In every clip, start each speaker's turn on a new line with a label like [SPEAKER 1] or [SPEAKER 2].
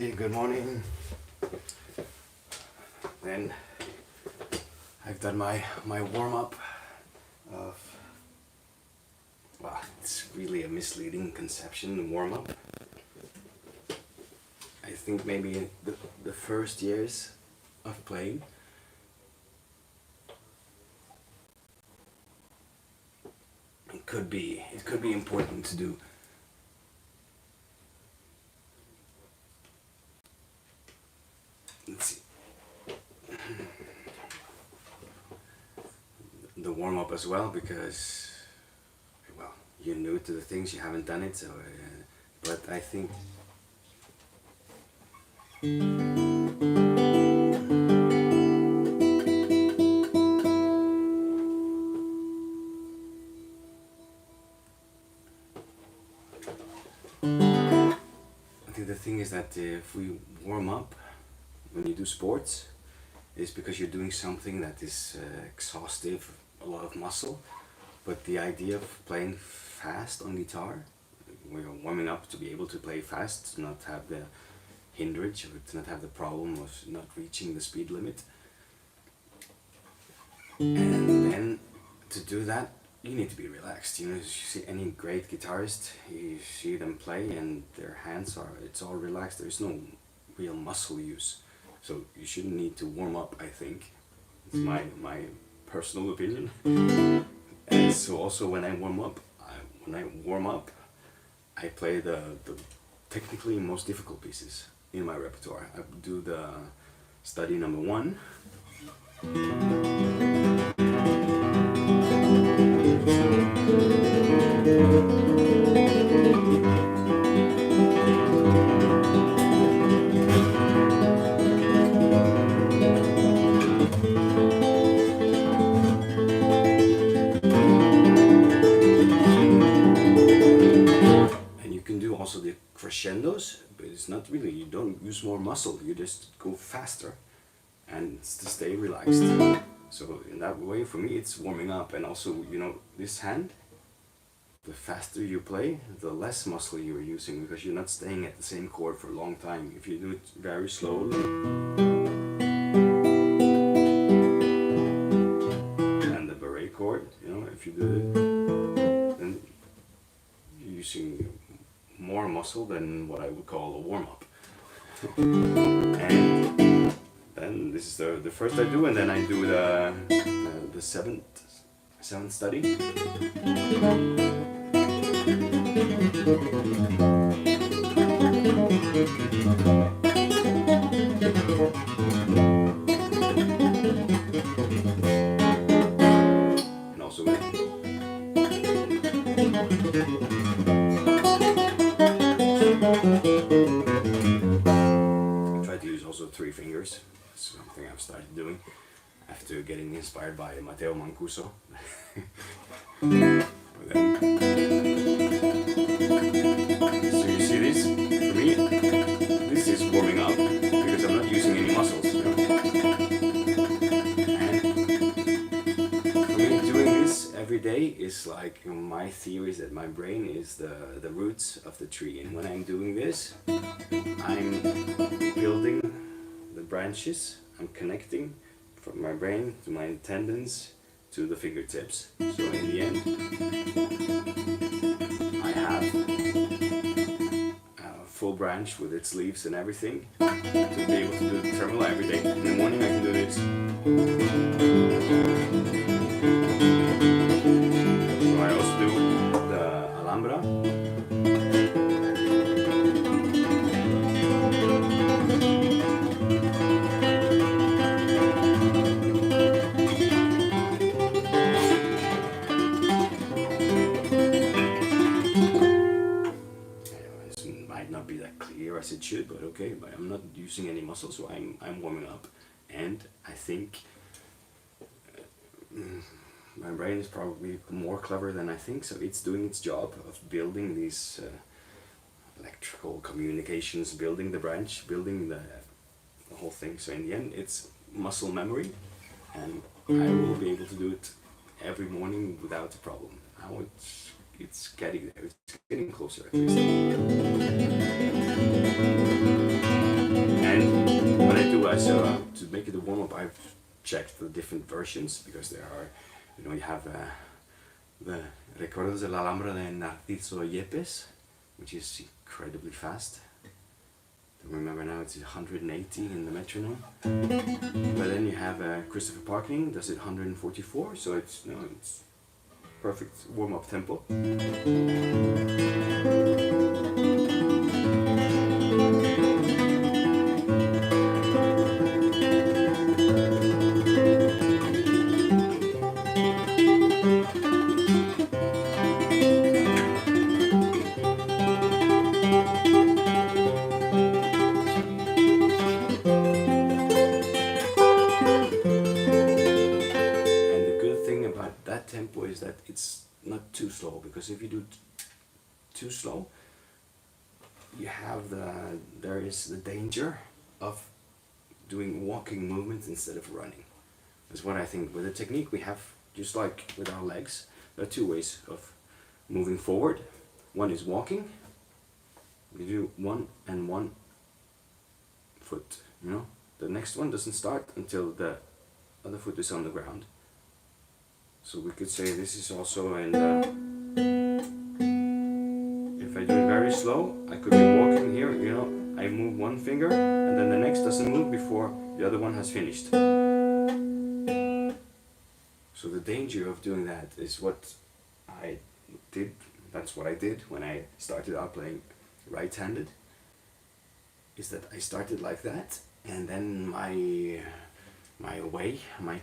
[SPEAKER 1] Hey, good morning. Then I've done my warm-up of, well, it's really a misleading conception, warm-up. I think maybe the first years of playing, it could be important to do. Let's see. The warm-up as well, because, well, you're new to the things, you haven't done it, so but I think the thing is that if we warm up when you do sports, it's because you're doing something that is exhaustive, a lot of muscle. But the idea of playing fast on guitar, we're warming up to be able to play fast, to not have the hindrance, or to not have the problem of not reaching the speed limit. And then to do that, you need to be relaxed. You know, you see any great guitarist, you see them play and their hands it's all relaxed. There's no real muscle use. So you shouldn't need to warm up, I think. It's my personal opinion. And so also when I warm up, I play the technically most difficult pieces in my repertoire. I do the study number 1. Also the crescendos, but it's not really, you don't use more muscle, you just go faster and it's to stay relaxed. So in that way, for me, it's warming up. And also, you know, this hand, the faster you play, the less muscle you're using, because you're not staying at the same chord for a long time. If you do it very slowly, and the barré chord, you know, if you do it, then you're using more muscle than what I would call a warm-up. And then this is the first I do, and then I do the seventh study. And also try to use also 3 fingers. That's something I've started doing after getting inspired by Matteo Mancuso. So you see this? For me, this is warming up because I'm not using any muscles. You know? And for me, doing this every day is like, my theory is that my brain is the roots of the tree, and when I'm doing this, I'm building the branches. I'm connecting from my brain to my tendons to the fingertips. So in the end, I have a full branch with its leaves and everything to be able to do the tremolo every day. In the morning I can do this. So I also do the Alhambra. As it should, but okay, but I'm not using any muscle, so I'm warming up. And I think my brain is probably more clever than I think, so it's doing its job of building these electrical communications, building the branch, building the whole thing. So in the end, it's muscle memory, and I will be able to do it every morning without a problem. Now it's getting there, it's getting closer at least. so to make it a warm-up, I've checked the different versions, because there are, you have the Recuerdos de la Alhambra de Narciso Yepes, which is incredibly fast. Don't remember now, it's 180 in the metronome. But then you have Christopher Parking does it 144, so it's it's perfect warm-up tempo. Tempo is that it's not too slow, because if you do too slow, you have there is the danger of doing walking movements instead of running. That's what I think. With the technique we have, just like with our legs, there are two ways of moving forward. One is walking. We do one and one foot, the next one doesn't start until the other foot is on the ground. So we could say this is also in the, if I do it very slow, I could be walking here, I move one finger and then the next doesn't move before the other one has finished. So the danger of doing that is what I did, that's what I did when I started out playing right-handed, is that I started like that, and then my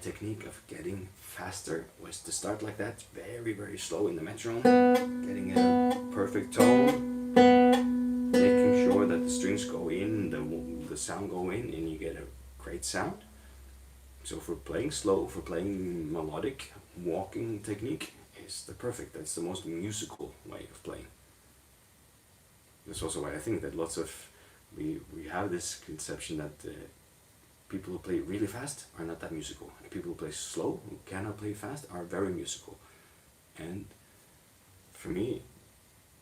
[SPEAKER 1] technique of getting faster was to start like that, very, very slow in the metronome, getting a perfect tone, making sure that the strings go in, the sound go in, and you get a great sound. So for playing slow, for playing melodic, walking technique is the perfect, that's the most musical way of playing. That's also why I think that we have this conception that people who play really fast are not that musical, and people who play slow, who cannot play fast, are very musical. And for me,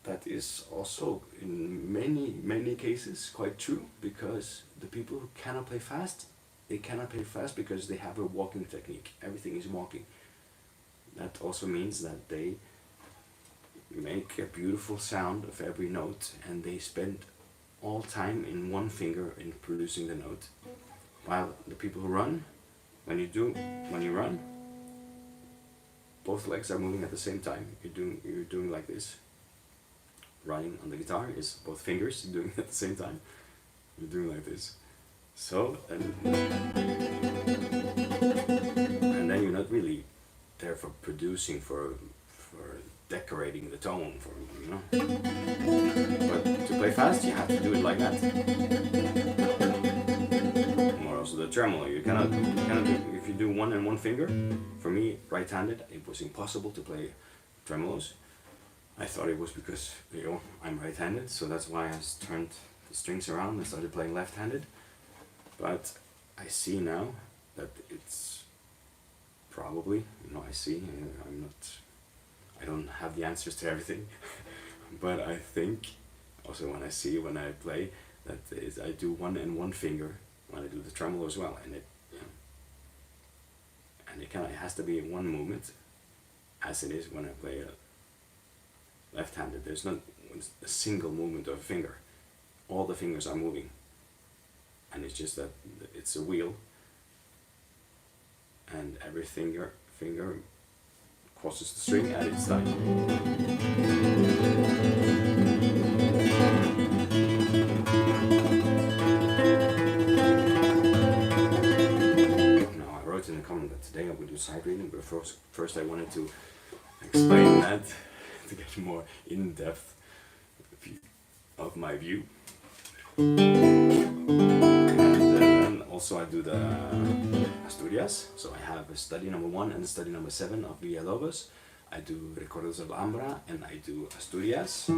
[SPEAKER 1] that is also in many cases quite true, because the people who cannot play fast, they cannot play fast because they have a walking technique. Everything is walking. That also means that they make a beautiful sound of every note, and they spend all time in one finger in producing the note. While the people who run, when you run, both legs are moving at the same time. You're doing like this. Running on the guitar is both fingers doing it at the same time. You're doing like this. So and then you're not really there for producing, for decorating the tone, But to play fast, you have to do it like that. Also the tremolo, you cannot do, if you do one and one finger. For me, right-handed, it was impossible to play tremolos. I thought it was because I'm right-handed, so that's why I turned the strings around and started playing left-handed. But I see now that it's probably, I don't have the answers to everything, but I think also when I play that I do one and one finger when I do the tremolo as well, and it has to be in one movement, as it is when I play left-handed. There's not a single movement of a finger. All the fingers are moving, and it's just that it's a wheel, and every finger crosses the string at its time. In the comment that today I will do sight reading, but first I wanted to explain that to get more in-depth of my view. And then also I do the Asturias, so I have a study number 1 and study number 7 of Villa-Lobos. I do Recuerdos of Alhambra and I do Asturias.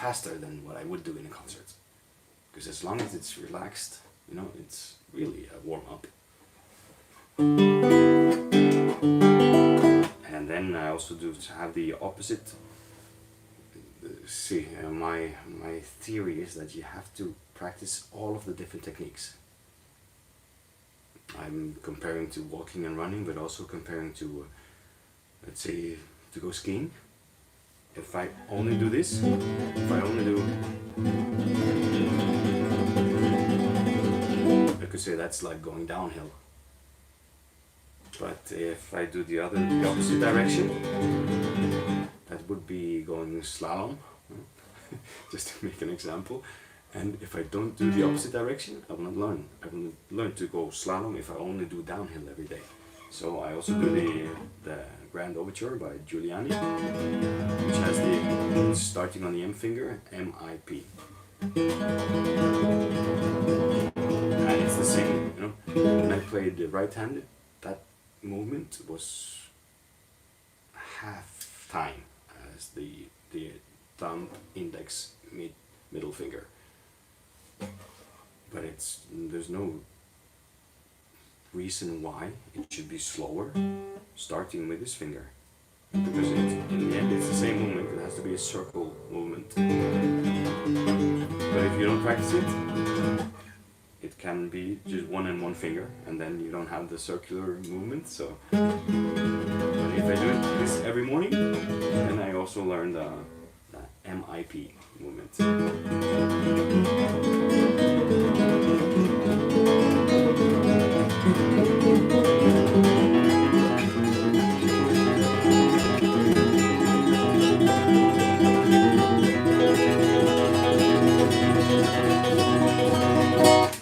[SPEAKER 1] faster than what I would do in a concert. Because as long as it's relaxed, you know, it's really a warm-up. And then I also do have the opposite. See, my theory is that you have to practice all of the different techniques. I'm comparing to walking and running, but also comparing to, let's say, to go skiing. If I only do this, if I only do, I could say that's like going downhill. But if I do the opposite direction, that would be going slalom, just to make an example. And if I don't do the opposite direction, I will not learn. I will learn to go slalom if I only do downhill every day. So I also do the Grand Overture by Giuliani, which has the starting on the M finger, M-I-P. And it's the same, you know. When I played the right-handed, that movement was half time as the thumb, index, middle finger. But there's no reason why it should be slower starting with this finger, because in the end it's the same movement. It has to be a circle movement. But if you don't practice it, it can be just one and one finger, and then you don't have the circular movement. So but if I do this every morning, then I also learn the MIP movement.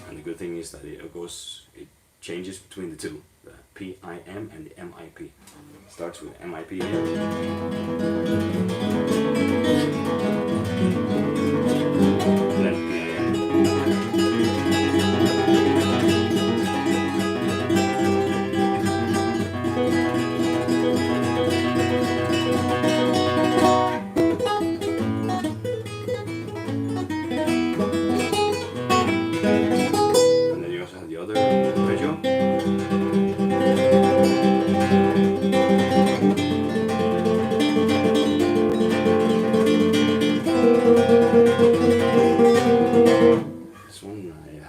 [SPEAKER 1] And the good thing is that it changes between the two, the PIM and the MIP. Starts with MIP here. Then PIM. And then you also have the other arpeggio.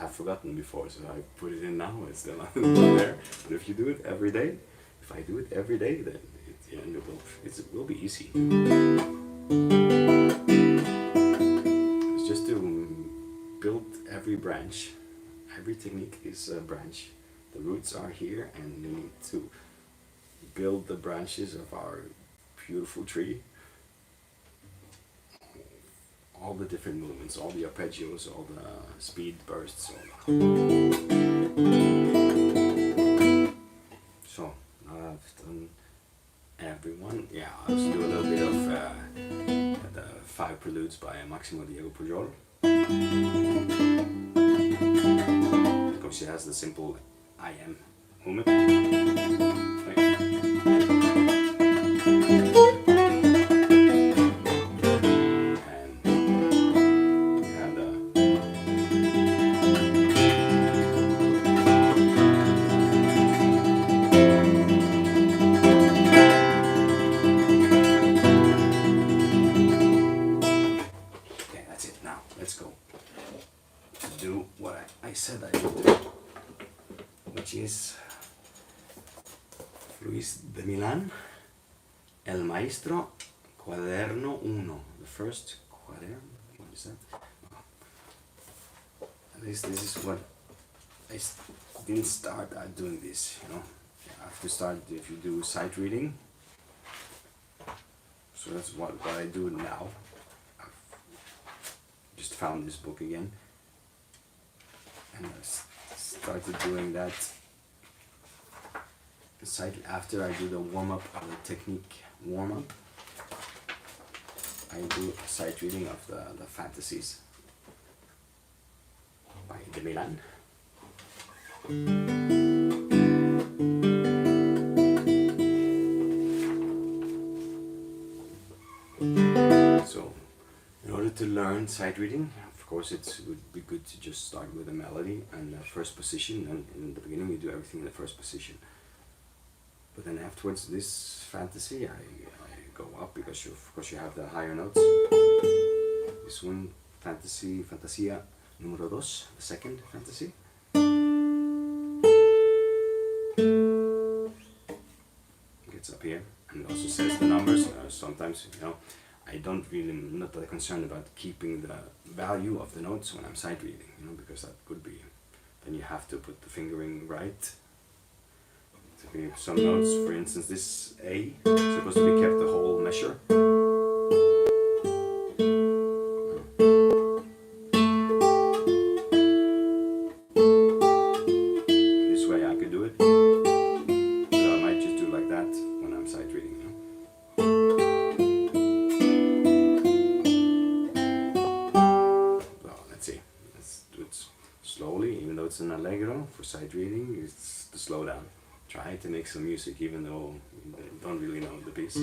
[SPEAKER 1] Forgotten before, so I put it in now. It's still not there. But if you do it every day, if I do it every day, then it will be easy. It's just to build every branch. Every technique is a branch. The roots are here, and we need to build the branches of our beautiful tree. All the different movements, all the arpeggios, all the speed bursts, So now I've done everyone. Yeah, I'll just do a little bit of the 5 preludes by Maximo Diego Pujol, because she has the simple IM movement. Said I would do, which is Luis de Milan, El Maestro, Quaderno 1, the first quaderno. What is that? At least this is what I didn't start doing this, you know. You have to start if you do sight reading. So that's what I do now. I've just found this book again. And I started doing that after I do the warm-up of the technique warm-up. I do a sight reading of the Fantasias by de Milan. So, in order to learn when sight reading, of course it would be good to just start with a melody and the first position, and in the beginning you do everything in the first position. But then afterwards, this fantasy, I go up because of course you have the higher notes. This one, Fantasia número 2, the second fantasy. Gets up here and it also says the numbers. Sometimes, I'm not that concerned about keeping the value of the notes when I'm sight reading, because that could be, then you have to put the fingering right. Some notes, for instance, this A is supposed to be kept the whole measure. This way I could do it, so I might just do like that when I'm sight reading. Well, let's see. Let's do it slowly, even though it's an allegro. For sight reading, it's the slow down. Try to make some music even though you don't really know the piece.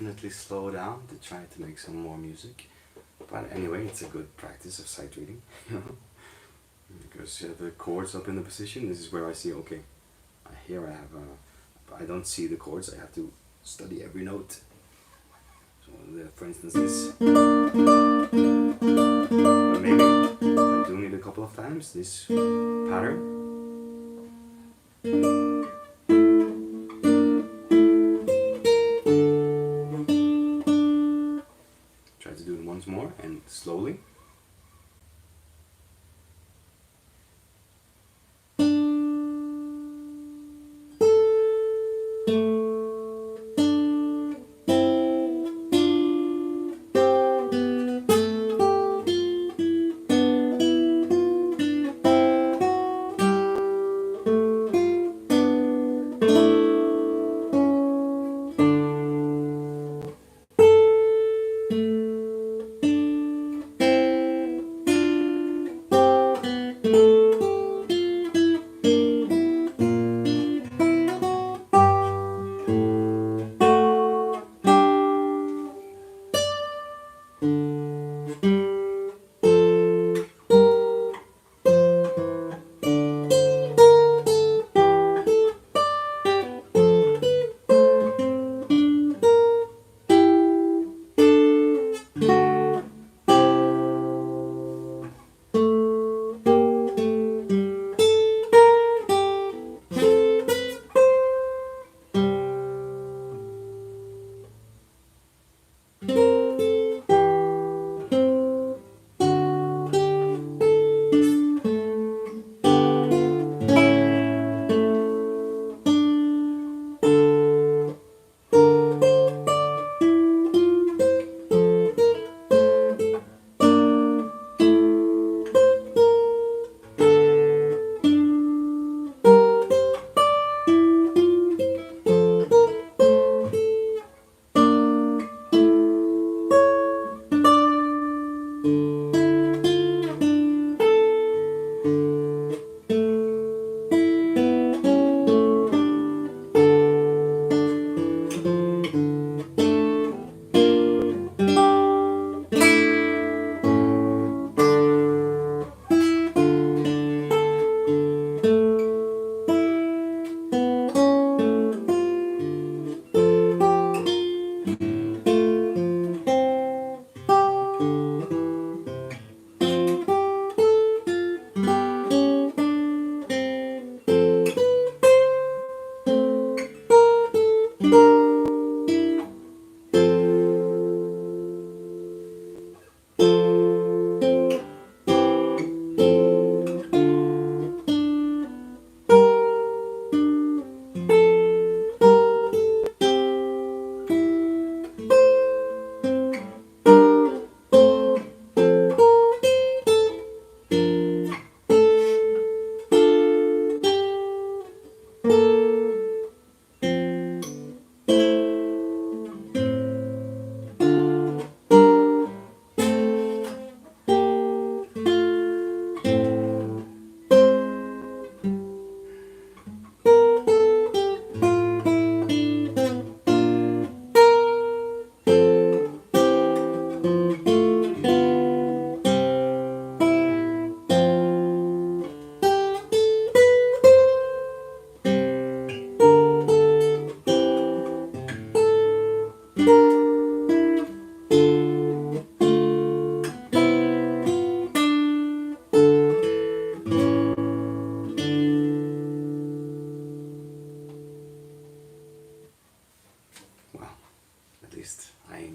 [SPEAKER 1] definitely slow down to try to make some more music. But anyway, it's a good practice of sight reading, you know, because the chords up in the position, this is where I see, okay, here I have I don't see the chords, I have to study every note. So for instance this, or maybe I'm doing it a couple of times, this pattern. Try to do it once more and slowly.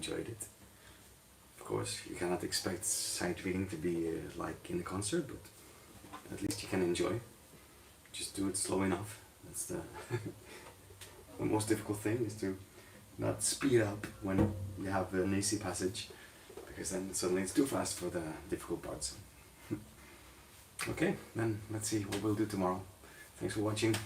[SPEAKER 1] enjoyed it. Of course, you cannot expect sight reading to be like in a concert, but at least you can enjoy. Just do it slow enough. That's the, the most difficult thing, is to not speed up when you have an easy passage, because then suddenly it's too fast for the difficult parts. Okay, then let's see what we'll do tomorrow. Thanks for watching.